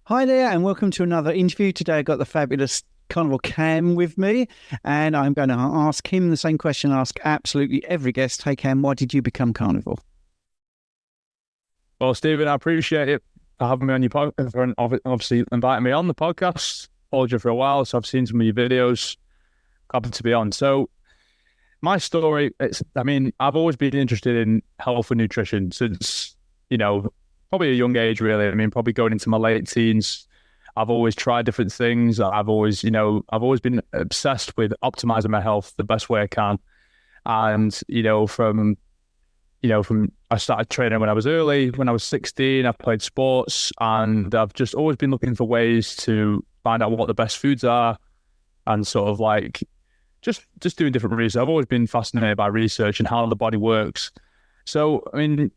Hi there, and welcome to another interview. Today I've got the fabulous Carnivore Cam with me, and I'm going to ask him the same question I ask absolutely every guest. Hey Cam, why did you become carnivore? Well, Stephen, I appreciate it for having me on your podcast, for obviously inviting me on the podcast. Followed you for a while, so I've seen some of your videos. Happy to be on. So my story, I've always been interested in health and nutrition since, probably a young age, really. I mean, probably going into my late teens. I've always tried different things. I've always been obsessed with optimizing my health the best way I can. And, from I started training when I was 16, I played sports, and I've just always been looking for ways to find out what the best foods are and sort of like just doing different research. I've always been fascinated by research and how the body works. So, I mean,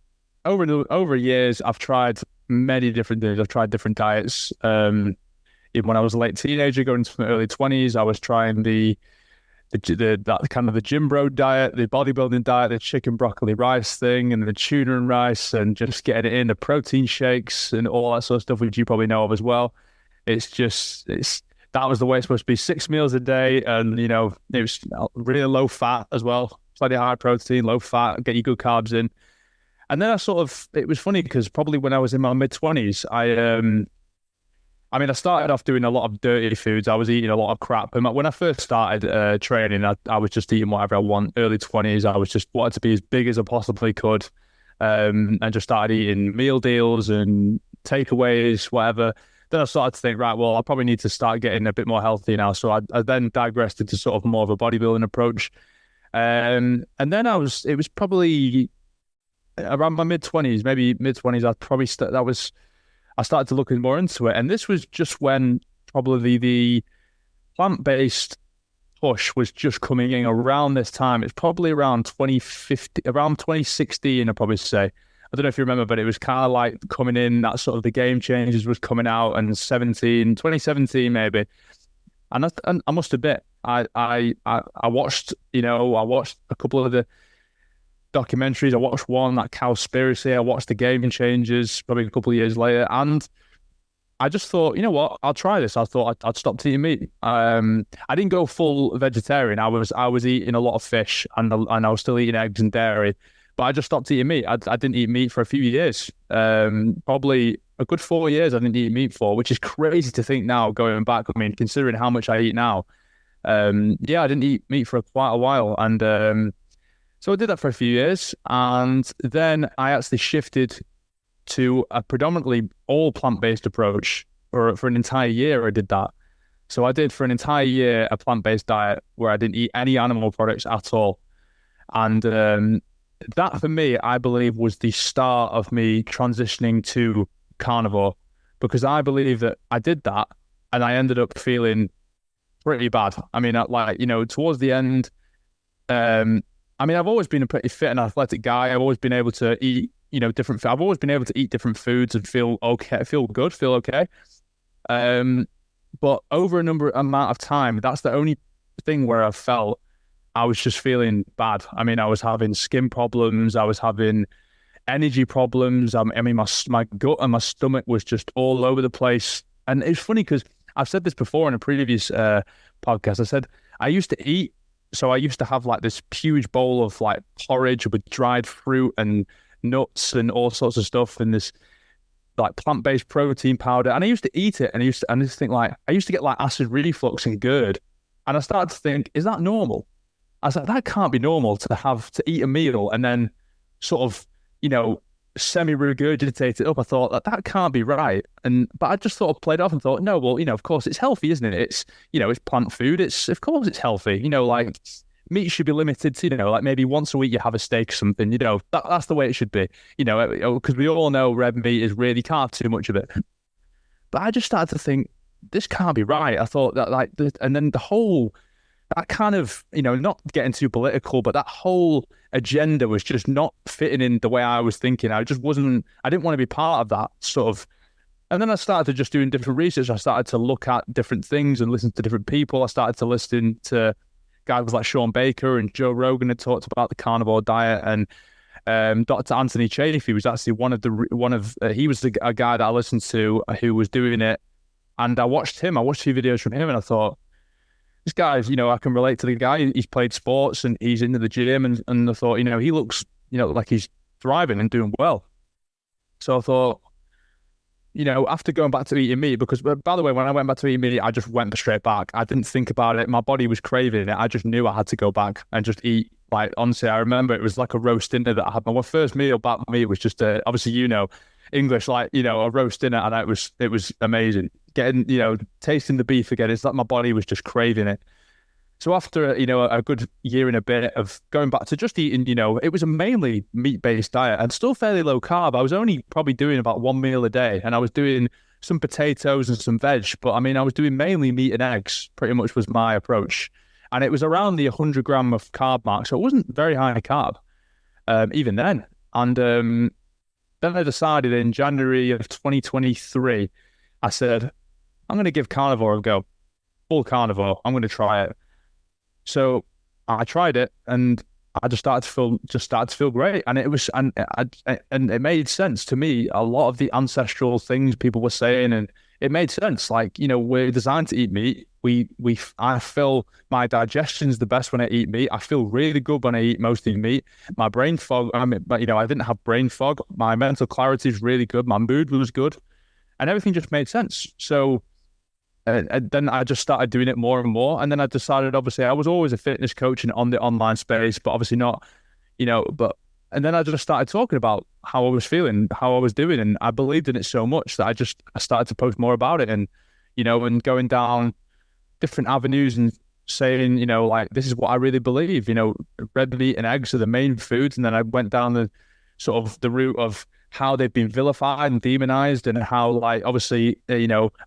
over years, I've tried many different things. I've tried different diets. Even when I was a late teenager, going into my early 20s, I was trying that kind of the gym bro diet, the bodybuilding diet, the chicken broccoli rice thing, and the tuna and rice, and just getting it in the protein shakes and all that sort of stuff, which you probably know of as well. That was the way it's supposed to be: 6 meals a day, and it was really low fat as well, plenty high protein, low fat, get your good carbs in. And then it was funny because probably when I was in my mid-20s, I started off doing a lot of dirty foods. I was eating a lot of crap. And when I first started training, I was just eating whatever I want. Early 20s, I was just wanted to be as big as I possibly could, and just started eating meal deals and takeaways, whatever. Then I started to think, right, well, I probably need to start getting a bit more healthy now. So I then digressed into sort of more of a bodybuilding approach. And then it was probably around my mid-20s, maybe mid-20s, I started to look more into it. And this was just when probably the plant-based push was just coming in around this time. It's probably around 2015, around 2016, I'd probably say. I don't know if you remember, but it was kind of like coming in, that sort of the Game Changers was coming out, and 2017 maybe. And I must admit, I watched, I watched a couple of the documentaries. I watched one, that Cowspiracy. I watched the Game Changers probably a couple of years later, and I just thought, you know what, I'll try this. I thought I'd stop eating meat. I didn't go full vegetarian. I was eating a lot of fish, and I was still eating eggs and dairy, but I just stopped eating meat. I didn't eat meat for a few years, probably a good 4 years. I didn't eat meat for, which is crazy to think now, going back. I mean, considering how much I eat now, I didn't eat meat for quite a while, and so I did that for a few years, and then I actually shifted to a predominantly all plant-based approach for an entire year. I did that. So I did for an entire year a plant-based diet where I didn't eat any animal products at all. And that for me, I believe, was the start of me transitioning to carnivore, because I believe that I did that and I ended up feeling pretty bad. I mean, towards the end, I've always been a pretty fit and athletic guy. I've always been able to eat, I've always been able to eat different foods and feel okay, feel good, feel okay. But over amount of time, that's the only thing where I felt I was just feeling bad. I mean, I was having skin problems. I was having energy problems. My gut and my stomach was just all over the place. And it's funny because I've said this before in a previous podcast. I said I used to eat. So I used to have like this huge bowl of like porridge with dried fruit and nuts and all sorts of stuff, and this like plant-based protein powder. And I used to eat it, and I used to get like acid reflux and GERD. And I started to think, is that normal? I was like, that can't be normal to eat a meal and then sort of, semi-regurgitate it up. I thought that can't be right. But I just sort of played off and thought, no, well, of course it's healthy, isn't it? It's, it's plant food. Of course it's healthy. Like meat should be limited to, like maybe once a week you have a steak or something, that's the way it should be, because we all know red meat is really, can't have too much of it. But I just started to think, this can't be right. I thought that and then the whole, that kind of, not getting too political, but that whole agenda was just not fitting in the way I was thinking. I didn't want to be part of that sort of. And then I started to just doing different research. I started to look at different things and listen to different people. I started to listen to guys like Sean Baker and Joe Rogan had talked about the carnivore diet. And Dr. Anthony Chaffee was actually he was a guy that I listened to who was doing it, and I watched a few videos from him, and I thought, this guy's, I can relate to the guy. He's played sports and he's into the gym, and I thought, he looks, like he's thriving and doing well. So I thought, after going back to eating meat, because by the way, when I went back to eating meat, I just went straight back. I didn't think about it. My body was craving it. I just knew I had to go back and just eat. Like, honestly, I remember it was like a roast dinner that I had. My first meal back with me was just obviously, English, like, a roast dinner, and it was amazing. Getting, tasting the beef again. It's like my body was just craving it. So after, a good year and a bit of going back to just eating, it was a mainly meat-based diet and still fairly low carb. I was only probably doing about one meal a day, and I was doing some potatoes and some veg. But I mean, I was doing mainly meat and eggs, pretty much was my approach. And it was around the 100 gram of carb mark. So it wasn't very high carb, even then. And then I decided in January of 2023, I said, I'm going to give carnivore a go, full carnivore. I'm going to try it. So I tried it, and I just started to feel great, and it was and it made sense to me. A lot of the ancestral things people were saying, and it made sense. Like, we're designed to eat meat. I feel my digestion's the best when I eat meat. I feel really good when I eat mostly meat. My brain fog, I didn't have brain fog. My mental clarity is really good. My mood was good, and everything just made sense. So. And then I just started doing it more and more. And then I decided, obviously, I was always a fitness coach and on the online space, but obviously not, and then I just started talking about how I was feeling, how I was doing. And I believed in it so much that I started to post more about it and, and going down different avenues and saying, like, this is what I really believe, red meat and eggs are the main foods. And then I went down the sort of the route of how they've been vilified and demonized, and how, like, obviously,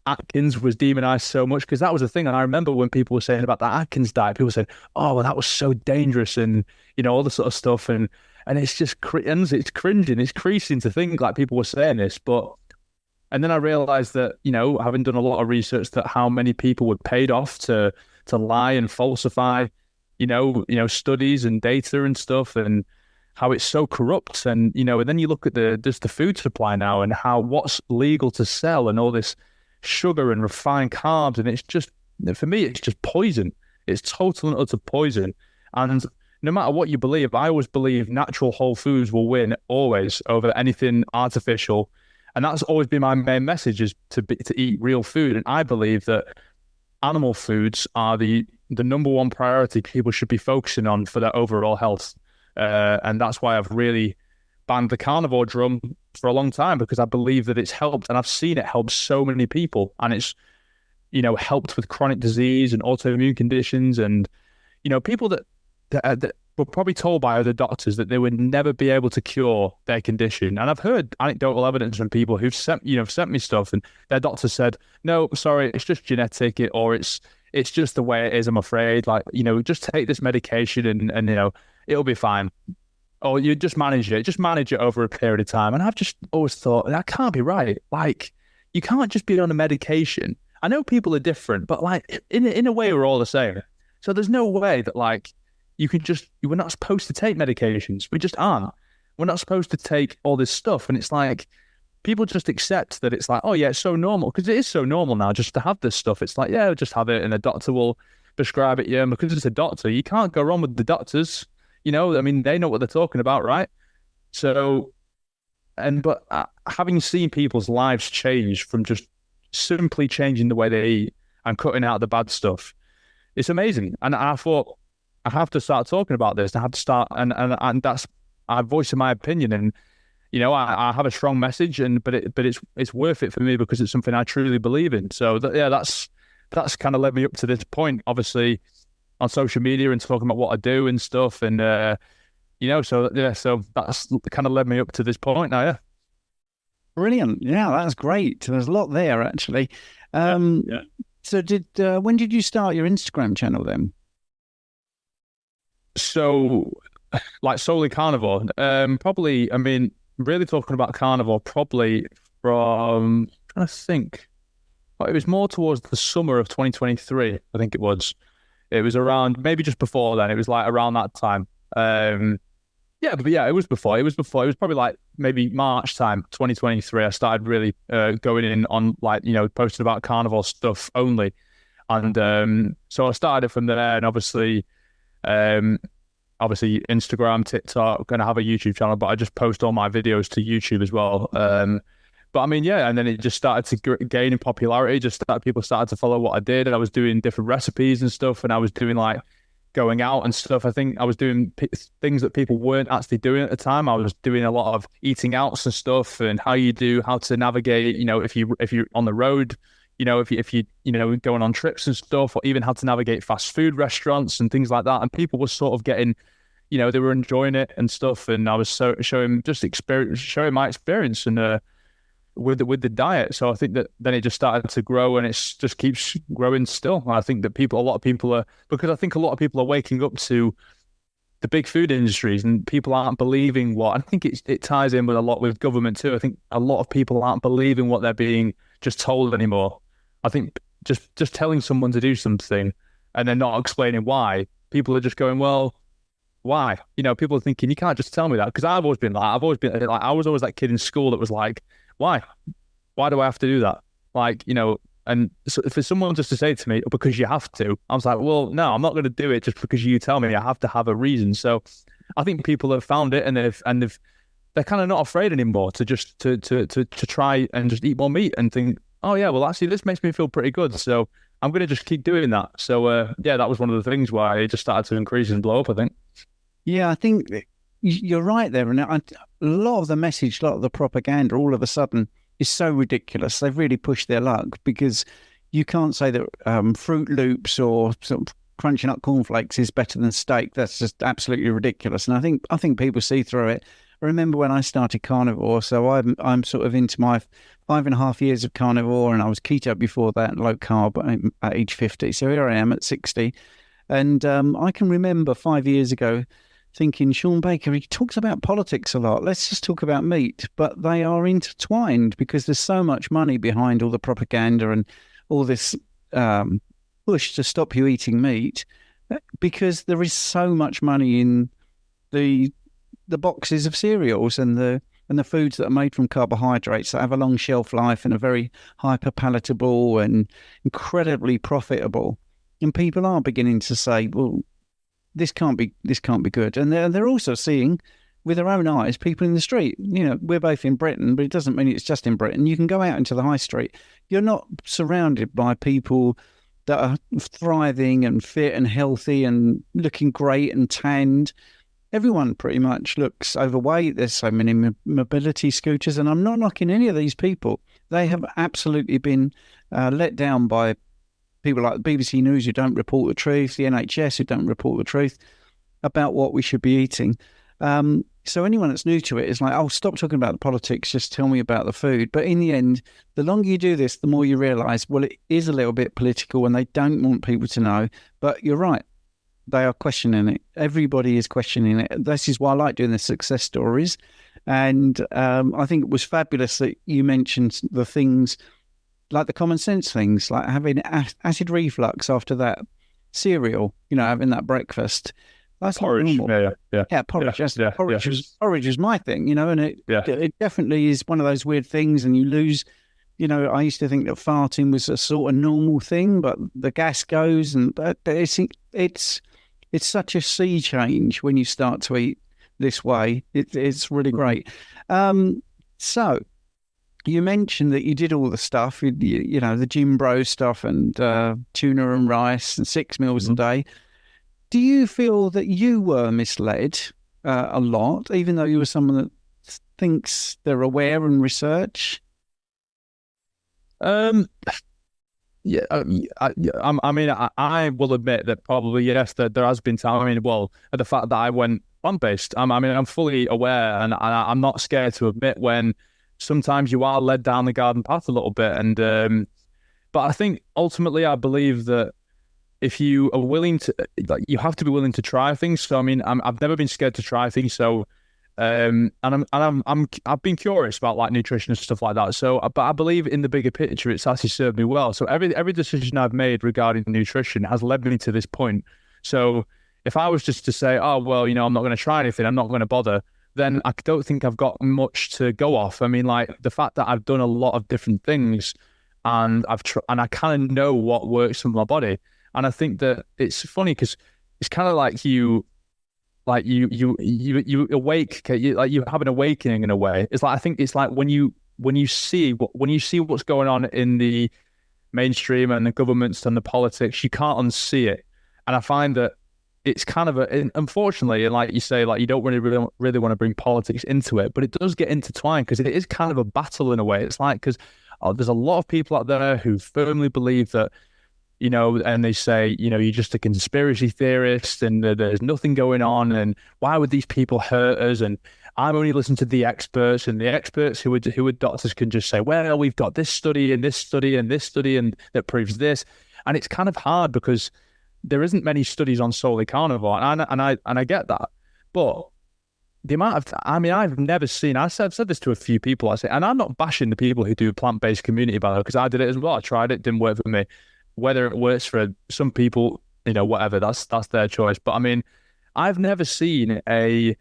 Atkins was demonized so much, because that was the thing. And I remember when people were saying about that Atkins diet, people said, oh, well, that was so dangerous, and, all the sort of stuff. And it's just, it's cringing, it's creasing to think like people were saying this. And then I realized that, having done a lot of research, that how many people were paid off to lie and falsify, studies and data and stuff, and how it's so corrupt. And, and then you look at the food supply now, and how what's legal to sell, and all this sugar and refined carbs. And it's just, for me, it's just poison. It's total and utter poison. And no matter what you believe, I always believe natural whole foods will win always over anything artificial. And that's always been my main message, is to eat real food. And I believe that animal foods are the number one priority people should be focusing on for their overall health. And that's why I've really banged the carnivore drum for a long time, because I believe that it's helped, and I've seen it help so many people, and it's, helped with chronic disease and autoimmune conditions, and, people that were probably told by other doctors that they would never be able to cure their condition. And I've heard anecdotal evidence from people who've sent me stuff, and their doctor said, no, sorry, it's just genetic, or it's just the way it is, I'm afraid. Like, just take this medication and it'll be fine. Or you just manage it over a period of time. And I've just always thought, that can't be right. Like, you can't just be on a medication. I know people are different, but, like, in a way, we're all the same. So there's no way that, like, we're not supposed to take medications. We just aren't. We're not supposed to take all this stuff. And it's like, people just accept that it's like, oh yeah, it's so normal, because it is so normal now just to have this stuff. It's like, yeah, just have it, and a doctor will prescribe it. Yeah, and because it's a doctor, you can't go wrong with the doctors. They know what they're talking about, right? So, but having seen people's lives change from just simply changing the way they eat and cutting out the bad stuff, it's amazing. And I thought, I have to start talking about this. I have to start, and that's, I'm voicing my opinion, and I have a strong message, but it's worth it for me, because it's something I truly believe in. So that's kind of led me up to this point, obviously, on social media and talking about what I do and stuff, and so that's kind of led me up to this point now. Yeah, brilliant. Yeah, that's great. There's a lot there, actually. Yeah. So when did you start your Instagram channel then? So, like, solely carnivore, probably, I mean, really talking about carnivore, probably from, I'm trying to think, but it was more towards the summer of 2023, I think it was. It was around, maybe just before then, it was like around that time. But yeah, it was before. It was probably like maybe March time, 2023. I started really going in on like, posting about carnivore stuff only. And so I started from there, and um, obviously Instagram, TikTok, and I have a YouTube channel, but I just post all my videos to YouTube as well. But I mean, yeah, and then it just started to gain in popularity. People started to follow what I did, and I was doing different recipes and stuff, and I was doing like going out and stuff. I think I was doing things that people weren't actually doing at the time. I was doing a lot of eating outs and stuff, and how to navigate. If you're on the road, if you going on trips and stuff, or even how to navigate fast food restaurants and things like that. And people were sort of getting, they were enjoying it and stuff. And I was showing my experience and with the diet. So I think that then it just started to grow, and it just keeps growing still. And I think that a lot of people are waking up to the big food industries, and people aren't believing what. I think it ties in with a lot with government too. I think a lot of people aren't believing what they're being just told anymore. I think just telling someone to do something and then not explaining why, people are just going, well, why? People are thinking, you can't just tell me that. Because I was always that kid in school that was like, why? Why do I have to do that? Like, and so for someone just to say to me, oh, because you have to, I was like, well, no, I'm not going to do it just because you tell me. I have to have a reason. So I think people have found it, and they're kind of not afraid anymore to just to try and just eat more meat and think, oh yeah, well actually this makes me feel pretty good, so I'm going to just keep doing that. So yeah, that was one of the things why it just started to increase and blow up, I think. Yeah, I think you're right there. And a lot of the message, a lot of the propaganda, all of a sudden is so ridiculous. They've really pushed their luck, because you can't say that Fruit Loops or sort of crunching up cornflakes is better than steak. That's just absolutely ridiculous. And I think people see through it. I remember when I started carnivore, so I'm sort of into my 5.5 years of carnivore, and I was keto before that, low carb at age 50. So here I am at 60. And I can remember 5 years ago thinking, Sean Baker, he talks about politics a lot. Let's just talk about meat. But they are intertwined, because there's so much money behind all the propaganda and all this push to stop you eating meat, because there is so much money in the boxes of cereals and the foods that are made from carbohydrates that have a long shelf life and are very hyper palatable and incredibly profitable. And people are beginning to say, well, this can't be good. And they're also seeing with their own eyes people in the street. We're both in Britain, but it doesn't mean it's just in Britain. You can go out into the high street. You're not surrounded by people that are thriving and fit and healthy and looking great and tanned. Everyone pretty much looks overweight. There's so many mobility scooters, and I'm not knocking any of these people. They have absolutely been let down by people like the BBC News, who don't report the truth, the NHS, who don't report the truth about what we should be eating. So anyone that's new to it is like, oh, stop talking about the politics, just tell me about the food. But in the end, the longer you do this, the more you realise, well, it is a little bit political and they don't want people to know. But you're right. They are questioning it. Everybody is questioning it. This is why I like doing the success stories. And I think it was fabulous that you mentioned the things, like the common sense things, like having acid reflux after that cereal, having that breakfast. That's porridge. Yeah, porridge. Porridge is my thing, and it definitely is one of those weird things, and you lose. I used to think that farting was a sort of normal thing, but the gas goes, and it's such a sea change when you start to eat this way. It's really great. So you mentioned that you did all the stuff, the gym bro stuff, and tuna and rice and 6 meals a day. Do you feel that you were misled a lot, even though you were someone that thinks they're aware and research? Yeah, I mean, I will admit that probably, yes, that there has been time. I mean, well, the fact that I went plant-based, I'm fully aware, and I'm not scared to admit when sometimes you are led down the garden path a little bit. And but I think ultimately, I believe that if you are willing to, you have to be willing to try things. So I mean, I've never been scared to try things. So and I've been curious about like nutrition and stuff like that. So, but I believe in the bigger picture, it's actually served me well. So every decision I've made regarding nutrition has led me to this point. So If I was just to say, oh, well, I'm not going to try anything, I'm not going to bother, then I don't think I've got much to go off. I mean, like the fact that I've done a lot of different things and and I kind of know what works for my body. And I think that it's funny because it's kind of like you awake, you have an awakening in a way. It's like, I think it's like when you see what's going on in the mainstream and the governments and the politics, you can't unsee it. And I find that it's kind of unfortunately, and like you say, like you don't really want to bring politics into it, but it does get intertwined because it is kind of a battle in a way. It's like, because there's a lot of people out there who firmly believe that, and they say, you're just a conspiracy theorist and there's nothing going on. And why would these people hurt us? And I'm only listening to the experts, and the experts who are doctors can just say, well, we've got this study and this study and this study and that proves this. And it's kind of hard because there isn't many studies on solely carnivore. And I get that. But the amount of, I've never seen, I've said this to a few people, I say, and I'm not bashing the people who do plant-based community, by the way, because I did it as well. I tried it, didn't work for me. Whether it works for some people, whatever, that's their choice. But I mean, I've never seen a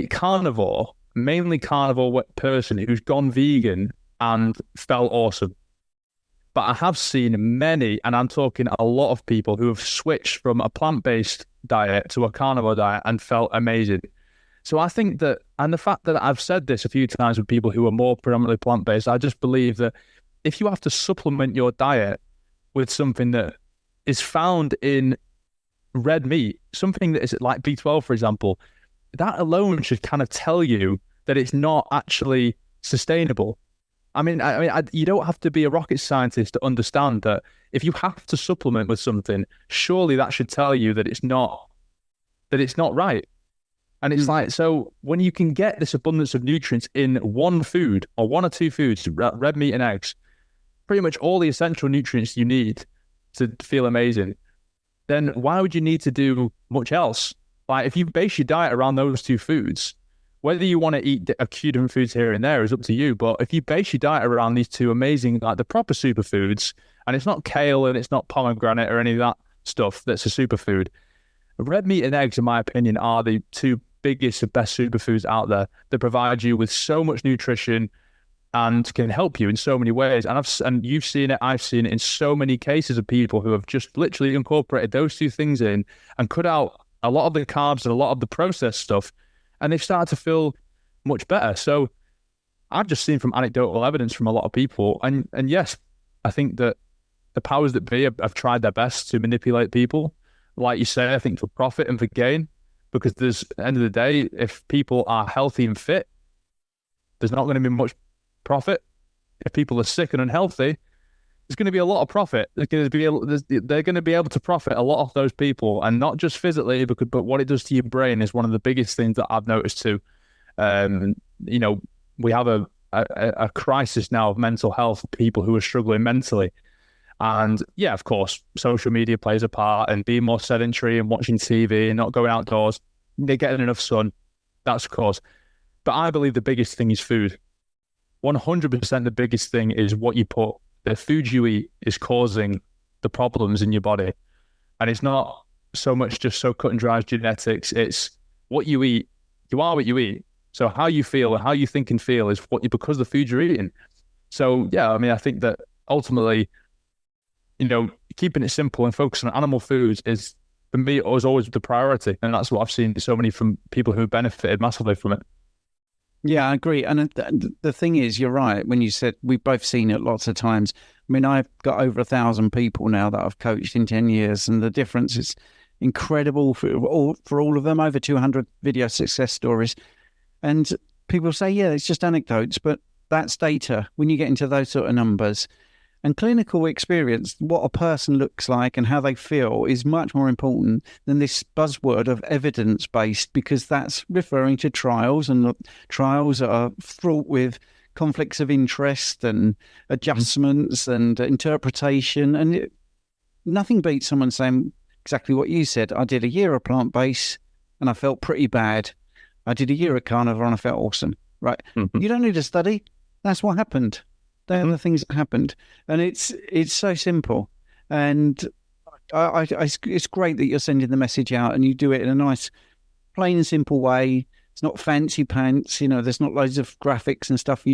carnivore, mainly carnivore person who's gone vegan and felt awesome. But I have seen many, and I'm talking a lot of people who have switched from a plant-based diet to a carnivore diet and felt amazing. So I think that, and the fact that I've said this a few times with people who are more predominantly plant-based, I just believe that if you have to supplement your diet with something that is found in red meat, something that is like B12, for example, that alone should kind of tell you that it's not actually sustainable. I mean, you don't have to be a rocket scientist to understand that if you have to supplement with something, surely that should tell you that it's not right. And it's like, so when you can get this abundance of nutrients in one food or one or two foods, red meat and eggs, pretty much all the essential nutrients you need to feel amazing, then why would you need to do much else? Like if you base your diet around those two foods, whether you want to eat a few different foods here and there is up to you. But if you base your diet around these two amazing, like the proper superfoods, and it's not kale and it's not pomegranate or any of that stuff that's a superfood, red meat and eggs, in my opinion, are the two biggest and best superfoods out there that provide you with so much nutrition and can help you in so many ways. And you've seen it, I've seen it in so many cases of people who have just literally incorporated those two things in and cut out a lot of the carbs and a lot of the processed stuff, and they've started to feel much better. So I've just seen from anecdotal evidence from a lot of people. And yes, I think that the powers that be have tried their best to manipulate people, like you say, I think for profit and for gain, because there's, at the end of the day, if people are healthy and fit, there's not going to be much profit. If people are sick and unhealthy, there's going to be a lot of profit. They're going to be able to profit a lot of those people, and not just physically, but what it does to your brain is one of the biggest things that I've noticed too. We have a crisis now of mental health for people who are struggling mentally. And yeah, of course, social media plays a part, and being more sedentary and watching TV and not going outdoors, they're getting enough sun. That's of course. But I believe the biggest thing is food. 100% the biggest thing is what you put. The food you eat is causing the problems in your body. And it's not so much just so cut and dry as genetics. It's what you eat. You are what you eat. So how you feel and how you think and feel is because of the food you're eating. So yeah, I think that ultimately, keeping it simple and focusing on animal foods is, for me, was always the priority. And that's what I've seen so many from people who benefited massively from it. Yeah, I agree. And the thing is, you're right. When you said, we've both seen it lots of times. I've got over 1,000 people now that I've coached in 10 years, and the difference is incredible for all of them, over 200 video success stories. And people say, yeah, it's just anecdotes, but that's data. When you get into those sort of numbers, and clinical experience, what a person looks like and how they feel is much more important than this buzzword of evidence-based, because that's referring to trials, and trials are fraught with conflicts of interest and adjustments and interpretation. And nothing beats someone saying exactly what you said. I did a year of plant-based and I felt pretty bad. I did a year of carnivore and I felt awesome. Right? Mm-hmm. You don't need a study. That's what happened. They're the things that happened. And it's so simple. And it's great that you're sending the message out and you do it in a nice, plain and simple way. It's not fancy pants, there's not loads of graphics and stuff.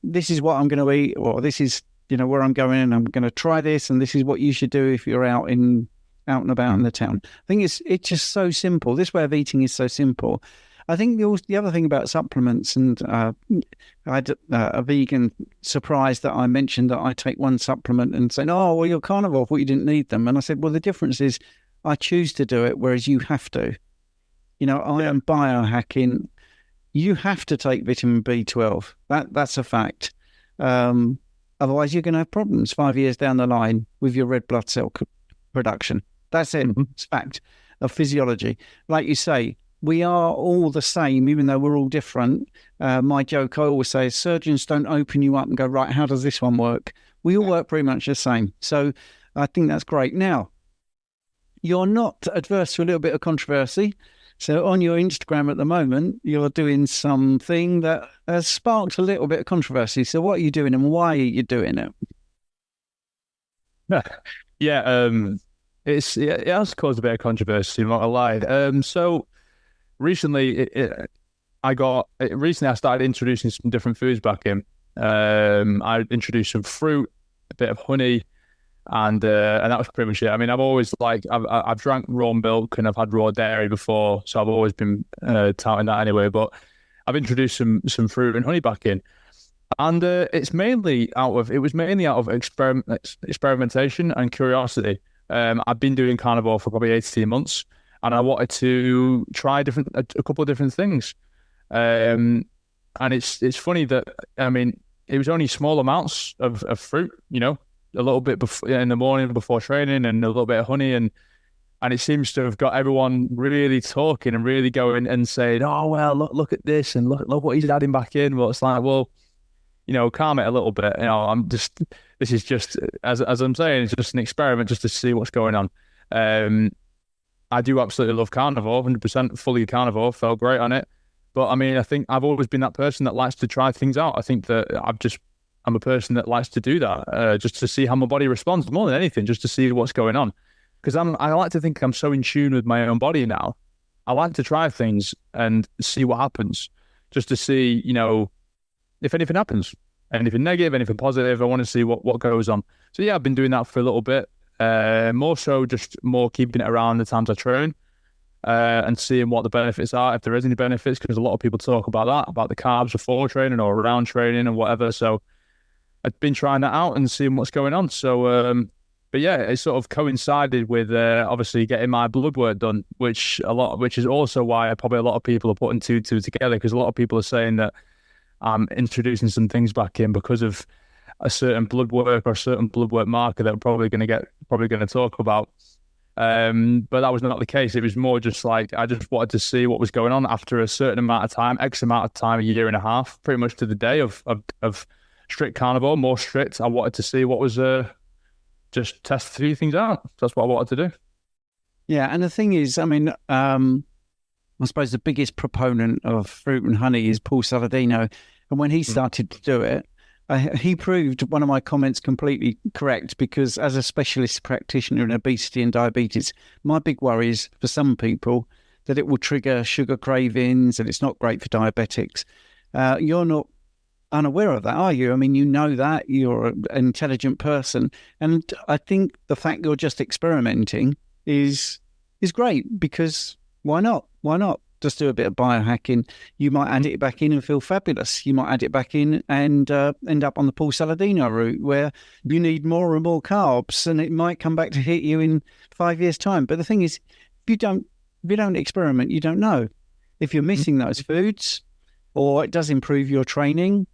This is what I'm going to eat, or this is, where I'm going, and I'm going to try this, and this is what you should do if you're out and about in the town. I think it's just so simple. This way of eating is so simple. I think the other thing about supplements, and I had a vegan surprised that I mentioned that I take one supplement and saying, "Oh, well, you're carnivore, but you didn't need them." And I said, "Well, the difference is I choose to do it, whereas you have to. I am biohacking. You have to take vitamin B12. That's a fact. Otherwise, you're going to have problems 5 years down the line with your red blood cell production. That's it. Mm-hmm. It's fact of physiology. Like you say, we are all the same, even though we're all different. My joke I always say is surgeons don't open you up and go, right, how does this one work? We all work pretty much the same. So I think that's great. Now, you're not adverse to a little bit of controversy. So on your Instagram at the moment, you're doing something that has sparked a little bit of controversy. So what are you doing and why are you doing it? Yeah, it has caused a bit of controversy, I'm not gonna lie. So recently, recently I started introducing some different foods back in. I introduced some fruit, a bit of honey, and that was pretty much it. I mean, I've always I've drank raw milk and I've had raw dairy before, so I've always been touting that anyway. But I've introduced some fruit and honey back in, and it was mainly out of experimentation and curiosity. I've been doing carnivore for probably 18 months, and I wanted to try a couple of different things. And it's funny that, I mean, it was only small amounts of fruit, a little bit in the morning before training, and a little bit of honey, and it seems to have got everyone really talking and really going and saying, "Oh well, look at this, and look what he's adding back in." Well, it's like, well, calm it a little bit. This is just, as I'm saying, it's just an experiment just to see what's going on. I do absolutely love carnivore, 100% fully carnivore, felt great on it. But I mean, I think I've always been that person that likes to try things out. I think that I'm a person that likes to do that, just to see how my body responds more than anything, just to see what's going on. Because I like to think I'm so in tune with my own body now. I like to try things and see what happens, just to see, if anything happens, anything negative, anything positive. I want to see what goes on. So yeah, I've been doing that for a little bit. More so just more keeping it around the times I train, and seeing what the benefits are, if there is any benefits, because a lot of people talk about that, about the carbs before training or around training and whatever. So I've been trying that out and seeing what's going on. So, but yeah, it sort of coincided with obviously getting my blood work done, which is also why probably a lot of people are putting two together, because a lot of people are saying that I'm introducing some things back in because of a certain blood work or a certain blood work marker that we're probably going to talk about. But that was not the case. It was more just like I just wanted to see what was going on after a certain amount of time, X amount of time, a year and a half, pretty much to the day of strict carnivore, more strict. I wanted to see what was just test a few things out. That's what I wanted to do. Yeah, and the thing is, I mean, I suppose the biggest proponent of fruit and honey is Paul Saladino, and when he started to do it, he proved one of my comments completely correct, because as a specialist practitioner in obesity and diabetes, my big worry is for some people that it will trigger sugar cravings and it's not great for diabetics. You're not unaware of that, are you? I mean, you know that, you're an intelligent person. And I think the fact you're just experimenting is great, because why not? Why not? Just do a bit of biohacking. You might add it back in and feel fabulous. You might add it back in and end up on the Paul Saladino route, where you need more and more carbs, and it might come back to hit you in 5 years' time. But the thing is, if you don't experiment, you don't know. If you're missing those foods, or it does improve your training,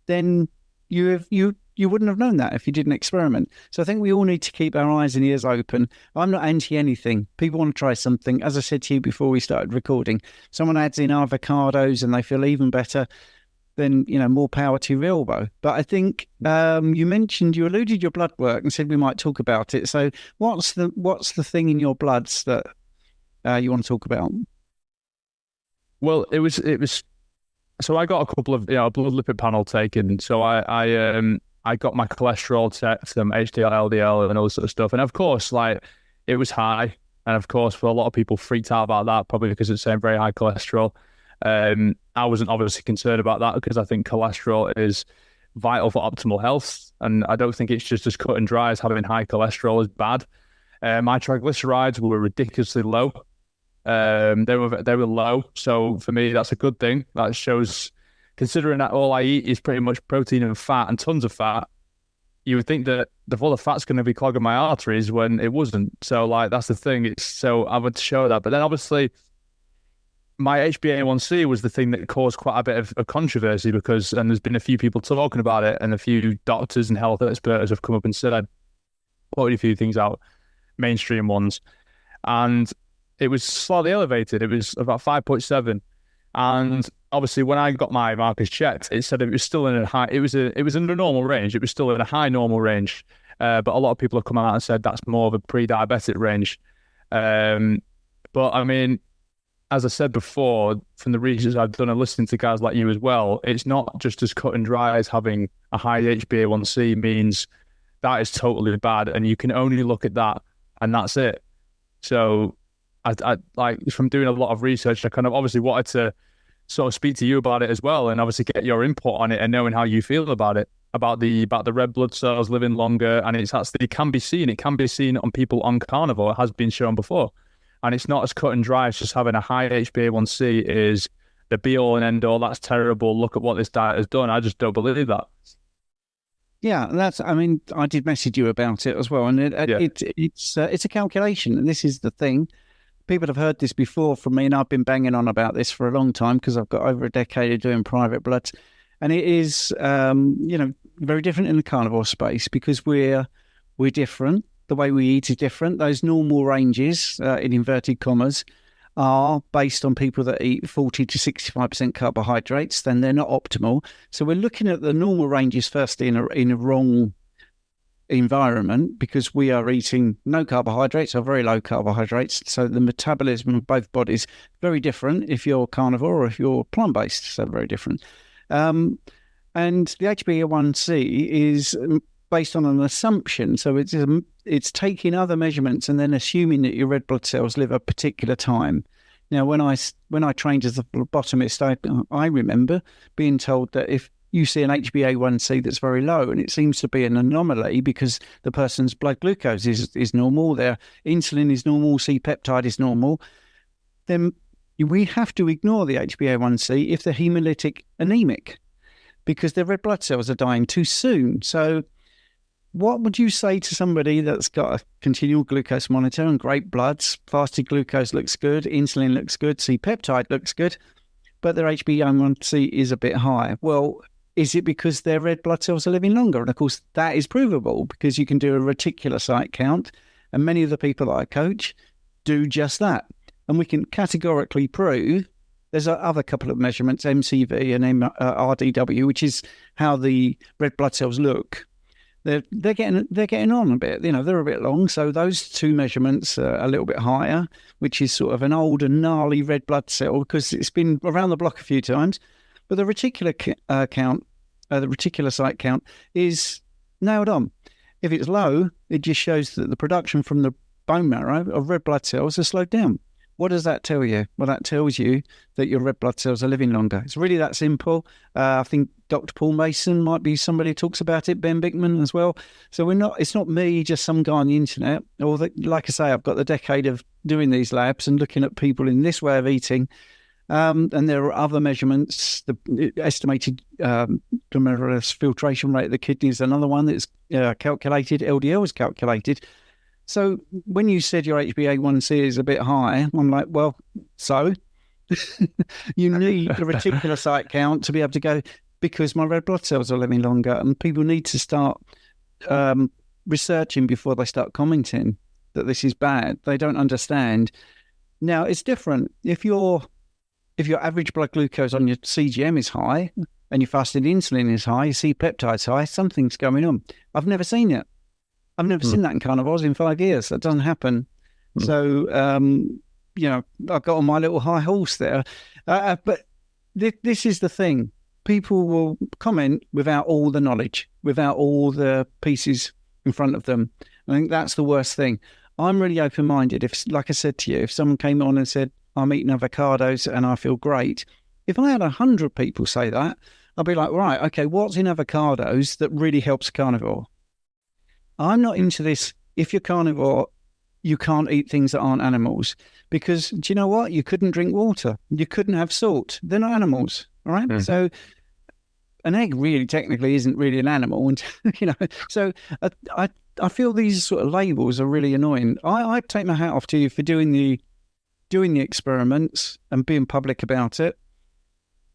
then you wouldn't have known that if you didn't experiment. So I think we all need to keep our eyes and ears open. I'm not anti anything. People want to try something. As I said to you before we started recording, someone adds in avocados and they feel even better, then, more power to your elbow. But I think you alluded your blood work and said we might talk about it. So what's the thing in your bloods that you want to talk about? Well, it was. So I got a couple of, a blood lipid panel taken. So I I got my cholesterol checked, HDL, LDL, and all this sort of stuff. And of course, like, it was high. And of course, for a lot of people freaked out about that, probably because it's saying very high cholesterol. I wasn't obviously concerned about that because I think cholesterol is vital for optimal health. And I don't think it's just as cut and dry as having high cholesterol is bad. My triglycerides were ridiculously low. They were low. So for me, that's a good thing. That shows, considering that all I eat is pretty much protein and fat and tons of fat, you would think that the full of fat's going to be clogging my arteries when it wasn't. So like, that's the thing. So I would show that. But then obviously my HbA1c was the thing that caused quite a bit of a controversy because, and there's been a few people talking about it and a few doctors and health experts have come up and said, quoted a few things out, mainstream ones. And it was slightly elevated. It was about 5.7. And obviously, when I got my markers checked, it said it was still in a high. It was in the normal range. It was still in a high normal range. But a lot of people have come out and said that's more of a pre-diabetic range. But I mean, as I said before, from the research I've done and listening to guys like you as well, it's not just as cut and dry as having a high HbA1c means that is totally bad, and you can only look at that, and that's it. So I like, from doing a lot of research, I kind of obviously wanted to sort of speak to you about it as well, and obviously get your input on it and knowing how you feel about it, about the red blood cells living longer. And it's actually, it can be seen on people on carnivore. It has been shown before, and it's not as cut and dry as just having a high HbA1c is the be all and end all. That's terrible. Look at what this diet has done. I just don't believe that. Yeah, I mean, I did message you about it as well, and it's a calculation, and this is the thing. People have heard this before from me, and I've been banging on about this for a long time because I've got over a decade of doing private bloods, and it is, very different in the carnivore space because we're different. The way we eat is different. Those normal ranges, in inverted commas, are based on people that eat 40 to 65% carbohydrates. Then they're not optimal. So we're looking at the normal ranges firstly in a wrong environment because we are eating no carbohydrates or very low carbohydrates. So the metabolism of both bodies very different if you're carnivore or if you're plant-based. So very different. And the HbA1c is based on an assumption. So it's taking other measurements and then assuming that your red blood cells live a particular time. Now, when I trained as a phlebotomist, I remember being told that if you see an HbA1c that's very low, and it seems to be an anomaly because the person's blood glucose is normal, their insulin is normal, C-peptide is normal, then we have to ignore the HbA1c if they're hemolytic anemic because their red blood cells are dying too soon. So what would you say to somebody that's got a continual glucose monitor and great bloods, fasted glucose looks good, insulin looks good, C-peptide looks good, but their HbA1c is a bit high? Well, is it because their red blood cells are living longer? And of course, that is provable because you can do a reticulocyte count, and many of the people that I coach do just that. And we can categorically prove there's other couple of measurements, MCV and RDW, which is how the red blood cells look. They're getting on a bit, they're a bit long. So those two measurements are a little bit higher, which is sort of an old and gnarly red blood cell because it's been around the block a few times. But the reticulocyte count is nailed on. If it's low, it just shows that the production from the bone marrow of red blood cells has slowed down. What does that tell you? Well, that tells you that your red blood cells are living longer. It's really that simple. I think Dr. Paul Mason might be somebody who talks about it, Ben Bickman as well. So it's not me, just some guy on the internet. Like I say, I've got the decade of doing these labs and looking at people in this way of eating. And there are other measurements. The estimated glomerulus filtration rate of the kidney is another one that's calculated. LDL is calculated. So when you said your HbA1c is a bit high, I'm like, well, so you need a reticulocyte count to be able to go, because my red blood cells are living longer, and people need to start researching before they start commenting that this is bad. They don't understand. Now, it's different. If your average blood glucose on your CGM is high and your fasted insulin is high, your C-peptide's high, something's going on. I've never seen it. I've never seen that in carnivores in 5 years. That doesn't happen. So, I've got on my little high horse there. But this is the thing. people will comment without all the knowledge, without all the pieces in front of them. I think that's the worst thing. I'm really open-minded. If, like I said to you, if someone came on and said, I'm eating avocados and I feel great, if I had 100 people say that, I'd be like, right, okay, what's in avocados that really helps a carnivore? I'm not into this. If you're carnivore, you can't eat things that aren't animals, because do you know what? You couldn't drink water. You couldn't have salt. They're not animals. All right. Mm. So an egg really technically isn't really an animal. And, so I feel these sort of labels are really annoying. I take my hat off to you for doing the experiments and being public about it.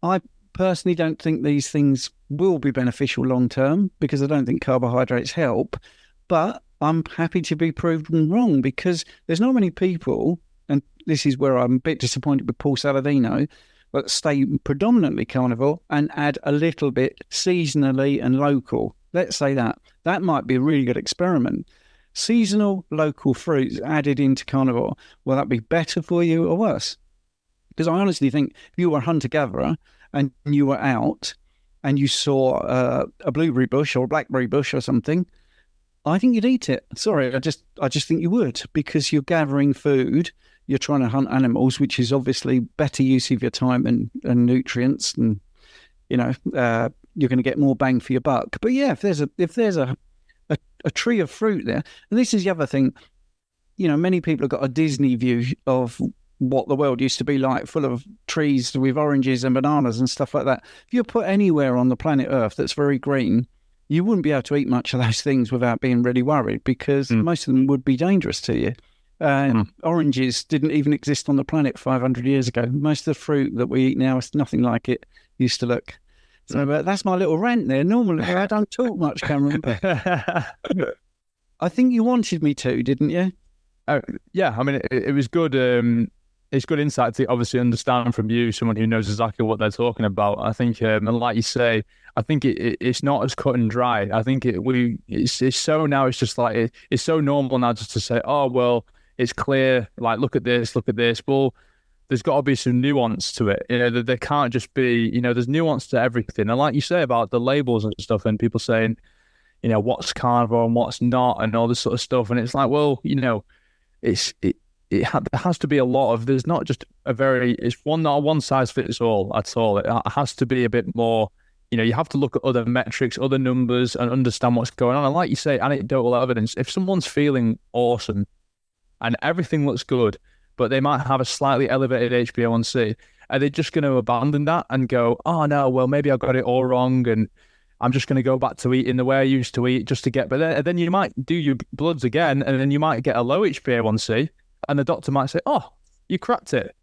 I personally don't think these things will be beneficial long term, because I don't think carbohydrates help, but I'm happy to be proven wrong, because there's not many people, and this is where I'm a bit disappointed with Paul Saladino, but stay predominantly carnivore and add a little bit seasonally and local. Let's say that might be a really good experiment. Seasonal local fruits added into carnivore, will that be better for you or worse? Because I honestly think if you were a hunter-gatherer and you were out and you saw a blueberry bush or a blackberry bush or something, I think you'd eat it. Sorry, I just think you would, because you're gathering food, you're trying to hunt animals, which is obviously better use of your time and nutrients, and you're going to get more bang for your buck. But yeah, if there's a tree of fruit there, and this is the other thing, many people have got a Disney view of what the world used to be like, full of trees with oranges and bananas and stuff like that. If you're put anywhere on the planet Earth that's very green, you wouldn't be able to eat much of those things without being really worried, because most of them would be dangerous to you. Oranges didn't even exist on the planet 500 years ago. Most of the fruit that we eat now is nothing like it used to look. So that's my little rant there. Normally, I don't talk much, Cameron, but I think you wanted me to, didn't you? Yeah, I mean, it was good. It's good insight to obviously understand from you, someone who knows exactly what they're talking about. I think, and like you say, I think it's not as cut and dry. I think it's so now. It's just like it's so normal now just to say, oh well, it's clear. Like look at this. Well, there's got to be some nuance to it. There can't just be. There's nuance to everything. And like you say about the labels and stuff, and people saying, what's carnivore and what's not, and all this sort of stuff. And it's like, well, there has to be a lot of. There's not just it's not a one size fits all at all. It has to be a bit more. You have to look at other metrics, other numbers, and understand what's going on. And like you say, anecdotal evidence. If someone's feeling awesome and everything looks good, but they might have a slightly elevated HbA1c, are they just going to abandon that and go, oh no, well maybe I got it all wrong, and I'm just going to go back to eating the way I used to eat just to get. But then you might do your bloods again, and then you might get a low HbA1c, and the doctor might say, oh, you cracked it.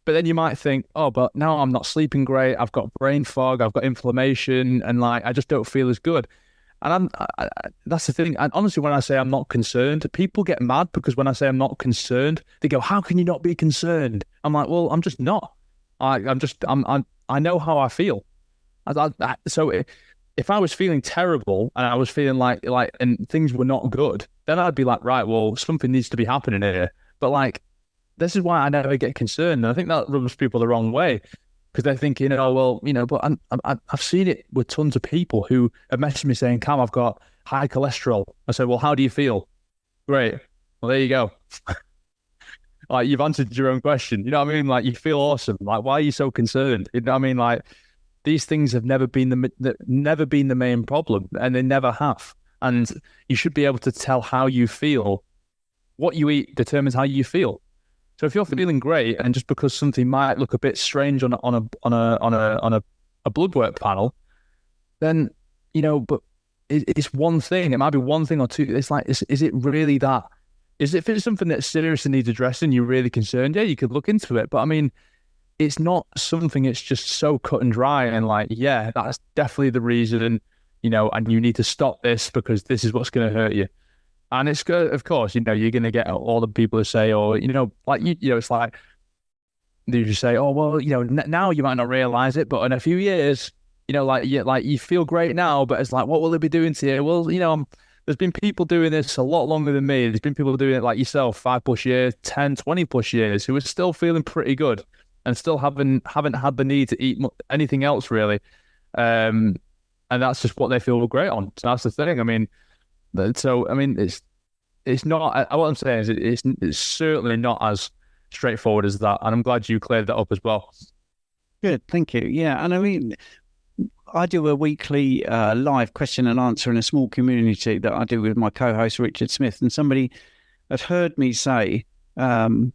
But then you might think, oh, but now I'm not sleeping great. I've got brain fog. I've got inflammation, and I just don't feel as good. And that's the thing. And honestly, when I say I'm not concerned, people get mad, because when I say I'm not concerned, they go, how can you not be concerned? I'm like, well, I'm just not. I know how I feel. So if I was feeling terrible and I was feeling like and things were not good, then I'd be like, right, well, something needs to be happening here. But this is why I never get concerned. And I think that rubs people the wrong way, because they're thinking, oh, well, but I've seen it with tons of people who have messaged me saying, Cam, I've got high cholesterol. I said, well, how do you feel? Great. Well, there you go. Like, you've answered your own question. You know what I mean? Like, you feel awesome. Like, why are you so concerned? You know what I mean? Like, these things have never been the main problem, and they never have. And you should be able to tell how you feel. What you eat determines how you feel. So if you're feeling great, and just because something might look a bit strange on a blood work panel, then but it's one thing. It might be one thing or two. It's like, is it really that? If it's something that seriously needs addressing, you're really concerned, yeah, you could look into it. But I mean, it's not something. It's just so cut and dry, and like, yeah, that's definitely the reason, and you need to stop this because this is what's going to hurt you. And it's good, of course, you're going to get all the people who say, or, it's like, they just say, oh, well, now you might not realize it, but in a few years, you feel great now, but it's like, what will it be doing to you? Well, there's been people doing this a lot longer than me. There's been people doing it like yourself, 5+ years, 10, 20+ years, who are still feeling pretty good and still haven't had the need to eat anything else, really. And that's just what they feel great on. So that's the thing. I mean, it's not. What I'm saying is it's certainly not as straightforward as that. And I'm glad you cleared that up as well. Good, thank you. Yeah, and I mean, I do a weekly live question and answer in a small community that I do with my co-host Richard Smith, and somebody had heard me say that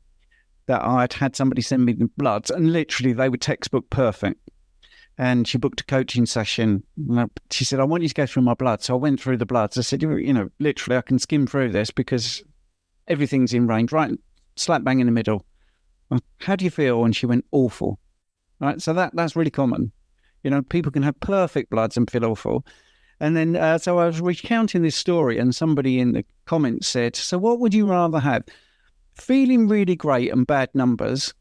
I'd had somebody send me the bloods, and literally they were textbook perfect. And she booked a coaching session. She said, I want you to go through my blood. So I went through the bloods. I said, literally, I can skim through this because everything's in range, right? Slap bang in the middle. How do you feel? And she went, awful. Right. So that's really common. People can have perfect bloods and feel awful. And then, so I was recounting this story, and somebody in the comments said, so what would you rather have? Feeling really great and bad numbers,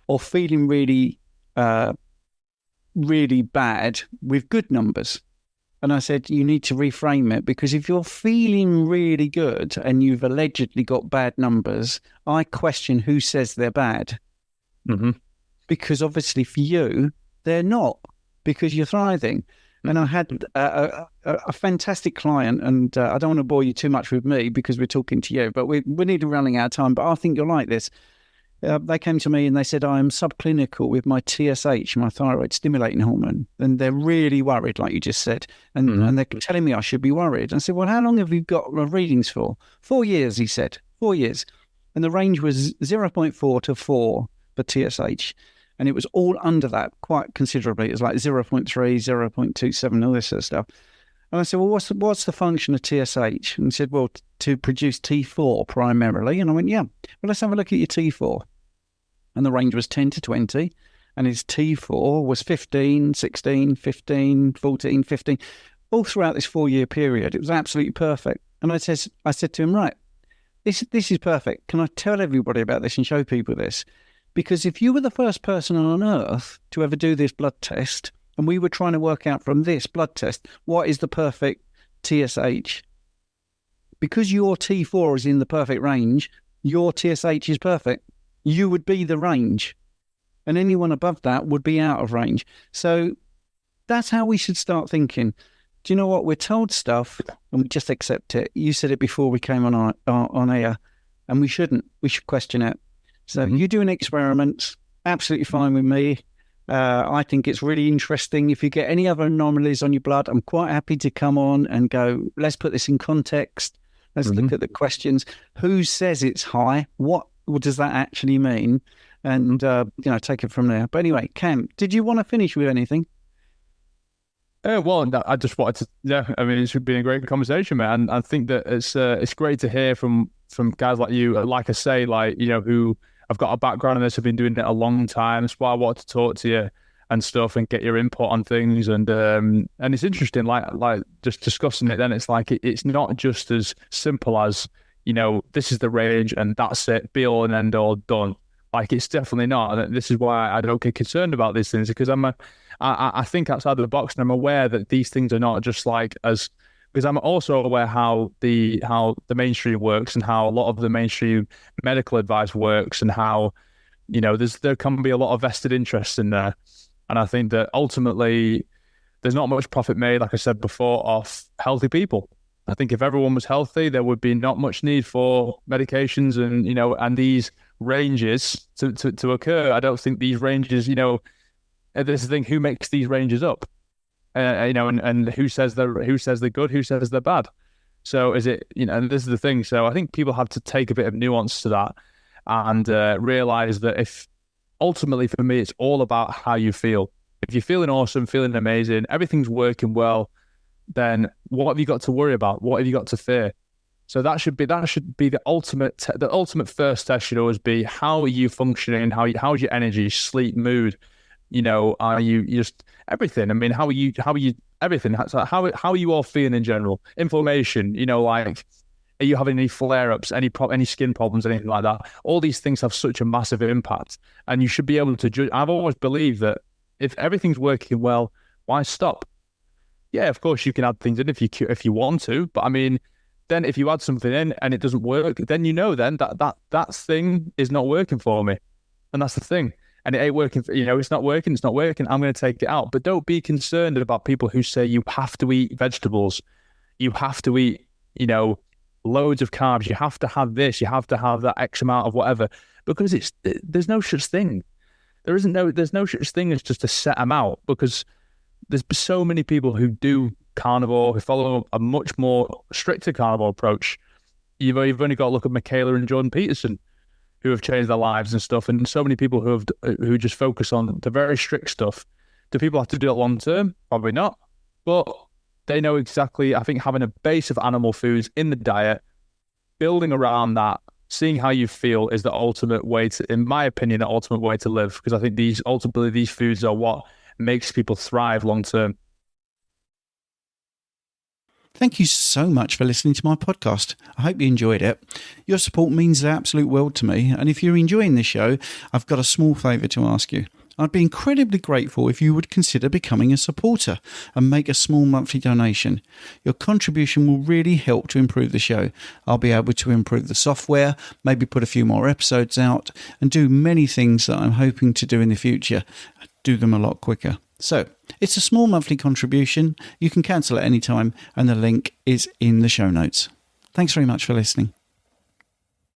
or feeling really bad with good numbers? And I said, you need to reframe it, because if you're feeling really good and you've allegedly got bad numbers, I question who says they're bad. Mm-hmm. Because obviously for you, they're not, because you're thriving. And I had a fantastic client, and I don't want to bore you too much with me because we're talking to you, but we need to running out of time, but I think you'll like this. They came to me and they said, I am subclinical with my TSH, my thyroid stimulating hormone. And they're really worried, like you just said. And they're telling me I should be worried. And I said, well, how long have you got readings for? 4 years, he said. 4 years. And the range was 0.4 to 4 for TSH. And it was all under that quite considerably. It was like 0.3, 0.27, all this sort of stuff. And I said, well, what's the function of TSH? And he said, well, to produce T4 primarily. And I went, yeah, well, let's have a look at your T4. And the range was 10 to 20. And his T4 was 15, 16, 15, 14, 15, all throughout this 4-year period. It was absolutely perfect. And I said to him, right, this is perfect. Can I tell everybody about this and show people this? Because if you were the first person on earth to ever do this blood test, and we were trying to work out from this blood test, what is the perfect TSH? Because your T4 is in the perfect range, your TSH is perfect. You would be the range. And anyone above that would be out of range. So that's how we should start thinking. Do you know what? We're told stuff and we just accept it. You said it before we came on air, and we shouldn't. We should question it. So you do an experiment, absolutely fine with me. I think it's really interesting. If you get any other anomalies on your blood, I'm quite happy to come on and go, let's put this in context. Let's look at the questions. Who says it's high? What does that actually mean? And, take it from there. But anyway, Cam, did you want to finish with anything? Well, no, I just wanted to, it's been a great conversation, man. And I think that it's great to hear from guys like you, like I say, who have got a background in this, have been doing it a long time. That's why I wanted to talk to you and stuff and get your input on things. And it's interesting, like just discussing it. Then it's like it's not just as simple as this is the range and that's it, be all and end all, done. Like it's definitely not. And this is why I don't get concerned about these things, because I think outside the box, and I'm aware that these things are not just because I'm also aware how the mainstream works and how a lot of the mainstream medical advice works, and how there can be a lot of vested interest in there. And I think that ultimately there's not much profit made, like I said before, off healthy people. I think if everyone was healthy, there would be not much need for medications and these ranges to occur. I don't think these ranges, this is the thing, who makes these ranges up? And who says they're good, who says they're bad? So is it, and this is the thing. So I think people have to take a bit of nuance to that and realize that if ultimately for me, it's all about how you feel. If you're feeling awesome, feeling amazing, everything's working well, then what have you got to worry about? What have you got to fear? So that should be the ultimate first test should always be, how are you functioning? How's your energy, sleep, mood? Are you just everything? I mean, how are you everything? So how are you all feeling in general? Inflammation, are you having any flare-ups, any skin problems, anything like that? All these things have such a massive impact, and you should be able to judge. I've always believed that if everything's working well, why stop? Yeah, of course you can add things in if you want to, but I mean, then if you add something in and it doesn't work, then then that thing is not working for me, and that's the thing. and it ain't working. It's not working. It's not working. I'm going to take it out. But don't be concerned about people who say you have to eat vegetables, you have to eat, loads of carbs. You have to have this. You have to have that X amount of whatever. Because there's no such thing. There's no such thing as just a set amount, because there's so many people who do carnivore, who follow a much more stricter carnivore approach. You've only got to look at Michaela and Jordan Peterson, who have changed their lives and stuff, and so many people who just focus on the very strict stuff. Do people have to do it long term? Probably not, but they know exactly. I think having a base of animal foods in the diet, building around that, seeing how you feel is the ultimate way to, in my opinion, the ultimate way to live. Because I think these foods are what makes people thrive long term. Thank you so much for listening to my podcast. I hope you enjoyed it. Your support means the absolute world to me. And if you're enjoying this show, I've got a small favour to ask you. I'd be incredibly grateful if you would consider becoming a supporter and make a small monthly donation. Your contribution will really help to improve the show. I'll be able to improve the software, maybe put a few more episodes out, and do many things that I'm hoping to do in the future. Do them a lot quicker. So, it's a small monthly contribution. You can cancel at any time, and the link is in the show notes. Thanks very much for listening.